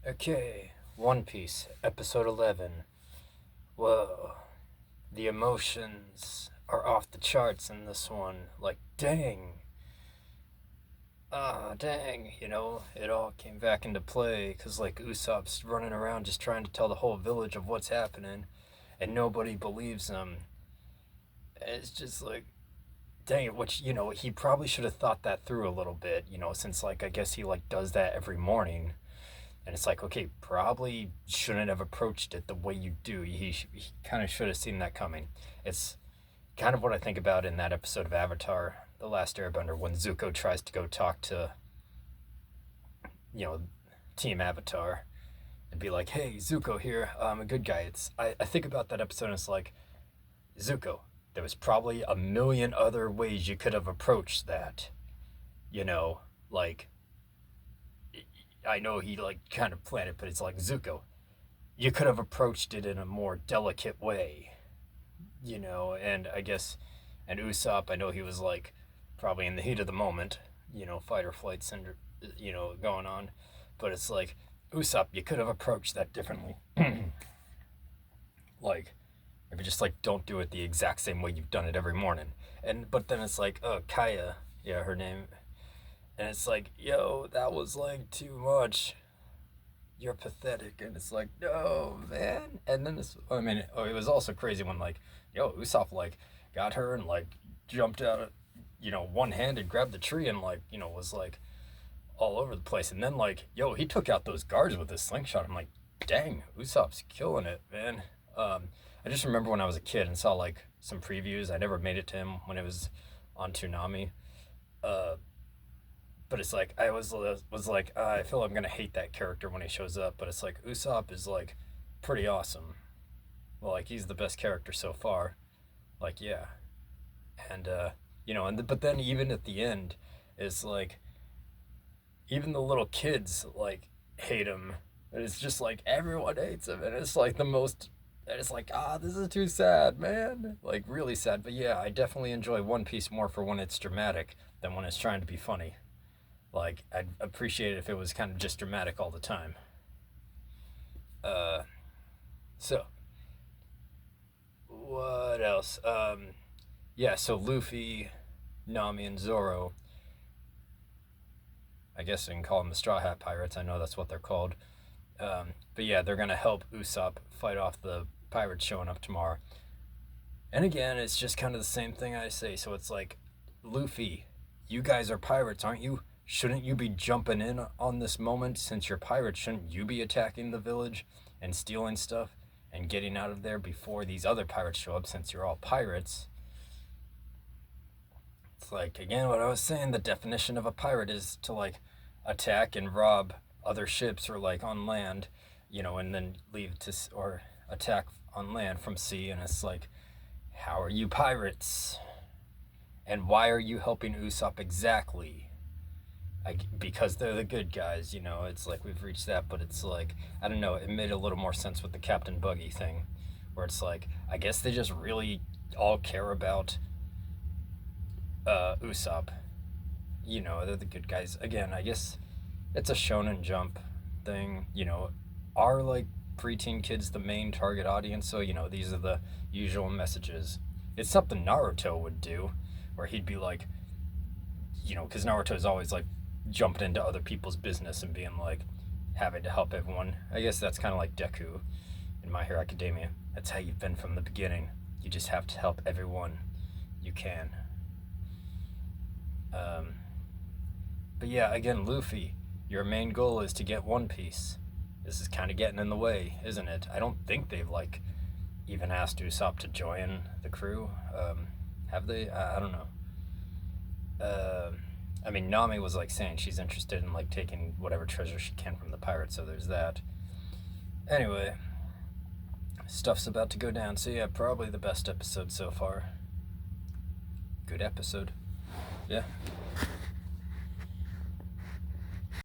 Okay, One Piece, episode 11. Whoa, the emotions are off the charts in this one. Like, dang. Dang, it all came back into play because, like, Usopp's running around just trying to tell the whole village of what's happening, and nobody believes him. And it's just like, dang it, which, he probably should have thought that through a little bit, since, like, I guess he, like, does that every morning. And it's like, okay, probably shouldn't have approached it the way you do. He kind of should have seen that coming. It's kind of what I think about in that episode of Avatar, The Last Airbender, when Zuko tries to go talk to, you know, Team Avatar and be like, hey, Zuko here, I'm a good guy. I think about that episode and it's like, Zuko, there was probably a million other ways you could have approached that. You know, like, I know he, like, kind of planned it, but it's like, Zuko, you could have approached it in a more delicate way, and I guess, and Usopp, I know he was like probably in the heat of the moment, fight or flight syndrome, going on, but it's like, Usopp, you could have approached that differently. Like, maybe just like don't do it the exact same way you've done it every morning. But then it's like, oh, Kaya, yeah, her name, and it's like, yo, that was like too much, you're pathetic. And it's like, no, man. And then it was also crazy when, like, yo, Usopp, like, got her and, like, jumped out, one handed, grabbed the tree and, like, was, like, all over the place. And then, like, yo, he took out those guards with his slingshot. I'm like, dang, Usopp's killing it, man. I just remember when I was a kid and saw, like, some previews. I never made it to him when it was on Toonami. Uh, but it's like I was like, I feel I'm gonna hate that character when he shows up. But it's like Usopp is like pretty awesome. Well, like he's the best character so far. Like, yeah, and but then even at the end, it's like even the little kids like hate him. And it's just like everyone hates him, and it's like the most. And it's like, this is too sad, man. Like, really sad. But yeah, I definitely enjoy One Piece more for when it's dramatic than when it's trying to be funny. Like, I'd appreciate it if it was kind of just dramatic all the time. Uh, so what else? Yeah. So Luffy, Nami, and Zoro. I guess I can call them the Straw Hat Pirates. I know that's what they're called. But yeah, they're gonna help Usopp fight off the pirates showing up tomorrow. And again, it's just kind of the same thing I say. So it's like, Luffy, you guys are pirates, aren't you? Shouldn't you be jumping in on this moment since you're pirates? Shouldn't you be attacking the village and stealing stuff and getting out of there before these other pirates show up since you're all pirates? It's like, again, what I was saying, the definition of a pirate is to, like, attack and rob other ships or, like, on land, and then leave to, or attack on land from sea. And it's like, how are you pirates? And why are you helping Usopp exactly? Because they're the good guys, it's like we've reached that, but it's like, I don't know, it made a little more sense with the Captain Buggy thing, where it's like, I guess they just really all care about Usopp. They're the good guys. Again, I guess it's a Shonen Jump thing, are like preteen kids the main target audience? So, these are the usual messages. It's something Naruto would do, where he'd be like, because Naruto's always like jumping into other people's business and being like having to help everyone. I guess that's kind of like Deku in My Hero Academia. That's how you've been from the beginning. You just have to help everyone you can. But yeah, again, Luffy, your main goal is to get One Piece. This is kind of getting in the way, isn't it? I don't think they've like even asked Usopp to join the crew. Have they? I don't know. I mean, Nami was like saying she's interested in like taking whatever treasure she can from the pirates, so there's that. Anyway, stuff's about to go down, so yeah, probably the best episode so far. Good episode. Yeah.